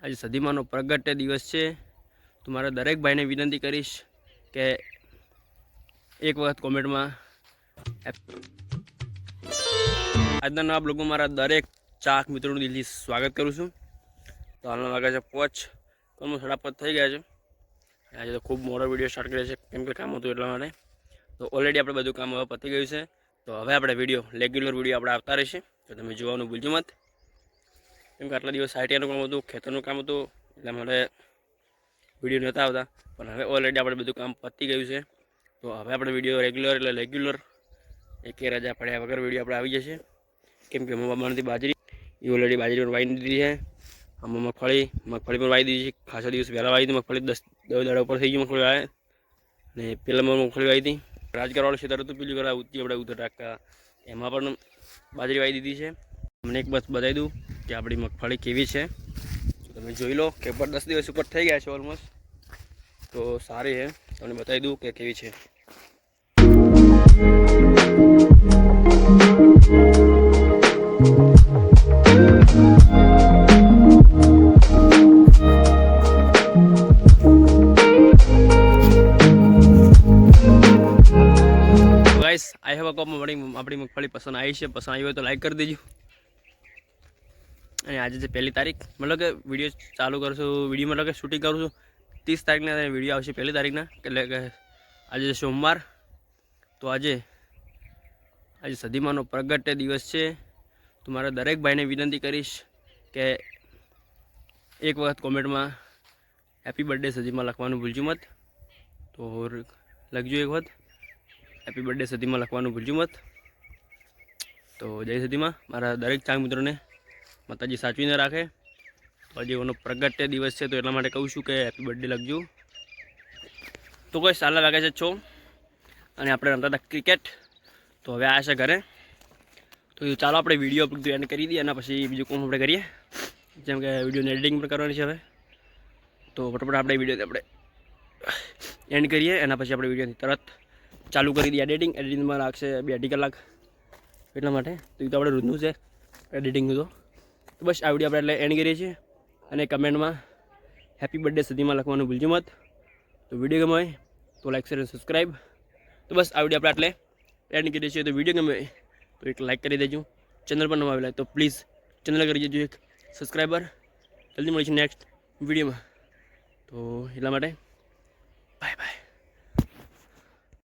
આજે સદીમાનો પ્રગટ્ય દિવસ છે। તો મારા દરેક ભાઈને વિનંતી કરીશ કે એક વખત કોમેન્ટમાં આજના નવા બ્લોગમાં મારા દરેક ચાહક મિત્રોનું દિલથી સ્વાગત કરું છું। તો હાલના વાગ્યા છે 5 5:30 થઈ ગયા છે। આજે તો ખૂબ મોડો વિડીયો સ્ટાર્ટ કર્યો છે કેમ કે કામ હતું એટલા માટે। તો ઓલરેડી આપણે બધું કામ હવે પતી ગયું છે। તો હવે આપણે વિડીયો રેગ્યુલર વિડીયો આપણે આવતા રહેશે, તો તમે જોવાનું ભૂલજો મત। કેમ કે આટલા દિવસ આઈટીઆઈનું કામ હતું, ખેતરનું કામ હતું, એટલે મારે વિડીયો નહોતા આવતા। પણ હવે ઓલરેડી આપણે બધું કામ પતી ગયું છે। તો હવે આપણે વિડીયો રેગ્યુલર એક રજા પડ્યા વગર વિડીયો આપણે આવી જશે। કેમ કે મમ્માથી બાજરી એ ઓલરેડી બાજરી પર વાવી દીધી છે। આમાં મગફળી પણ વાવી દીધી છે। ખાસા દિવસ વહેલા વાવી હતી મગફળી, 10 દાડા ઉપર થઈ ગઈ મગફળી વાવે। ને પેલામાં મગફળી વાવી હતી, રાજગરવાળું ખેતર હતું પેલું કરા ઉત્તી આપણે ઉધર ટાંકા, એમાં પણ બાજરી વાવી દીધી છે। તમને એક બસ બતાવી દઉં કે આપણી મગફળી કેવી છે। તમે જોઈ લો કે 10 દિવસ ઉપર થઈ ગયા છે ઓલમોસ્ટ, તો સારી છે। તમને બતાવી દઉં કે કેવી છે। ગાઈસ આઈ હોપ આપણી મગફળી પસંદ આવી છે। પસંદ આવી હોય તો લાઈક કરી દેજો। અને આજે છે 1 તારીખ, મતલબ કે વિડીયો ચાલુ કરશું, વિડીયો મતલબ કે શૂટિંગ કરું છું 30 તારીખના વિડીયો આવશે 1 તારીખના, એટલે કે આજે સોમવાર। તો આજે સદીમાનો પ્રગટ્ય દિવસ છે। તો મારા દરેક ભાઈને વિનંતી કરીશ કે એક વખત કોમેન્ટમાં હેપી બર્થડે સદીમાં લખવાનું ભૂલજો મત। તો લખજો એક વખત હેપી બર્થડે સદીમાં લખવાનું ભૂલજો મત। તો જય સદીમાં। મારા દરેક ચાંગ મિત્રોને માતાજી સાચવીને રાખે। તો આજે એનો પ્રગટ્ય દિવસ છે, તો એટલા માટે કહું છું કે હેપી બર્થડે લખજો। તો કોઈ સાલા વાગે છે 6 અને આપણે રમતા હતા ક્રિકેટ। તો હવે આ છે ઘરે। તો ચાલો આપણે વિડીયો એન્ડ કરી દઈએ, એના પછી બીજું કામ આપણે કરીએ, જેમ કે વિડીયોની એડિટિંગ પણ કરવાની છે હવે। તો ફટાફટ આપણે વિડીયો આપણે એન્ડ કરીએ, એના પછી આપણે વિડીયોની તરત ચાલુ કરી દઈએ એડિટિંગમાં લાગશે 2-2.5 કલાક એટલા માટે। તો એ તો આપણે રોજનું છે એડિટિંગનું। તો બસ આ વિડીયો આપણે એટલે એન્ડ કરીએ છીએ, અને કમેન્ટમાં હેપી બર્થડે સુધીમાં લખવાનું ભૂલજો મત। તો વિડીયો ગમે તો લાઈક શેર અને સબસ્ક્રાઈબ। તો બસ આ વિડીયો આપણે એટલે એન્ડ કરીએ છીએ। તો વિડીયો ગમે તો એક લાઈક કરી દેજો, ચેનલ પર નવા આવેલા તો પ્લીઝ ચેનલ કરી દેજો એક સબસ્ક્રાઈબર। જલ્દી મળીશું નેક્સ્ટ વિડીયોમાં। તો એટલા માટે બાય બાય।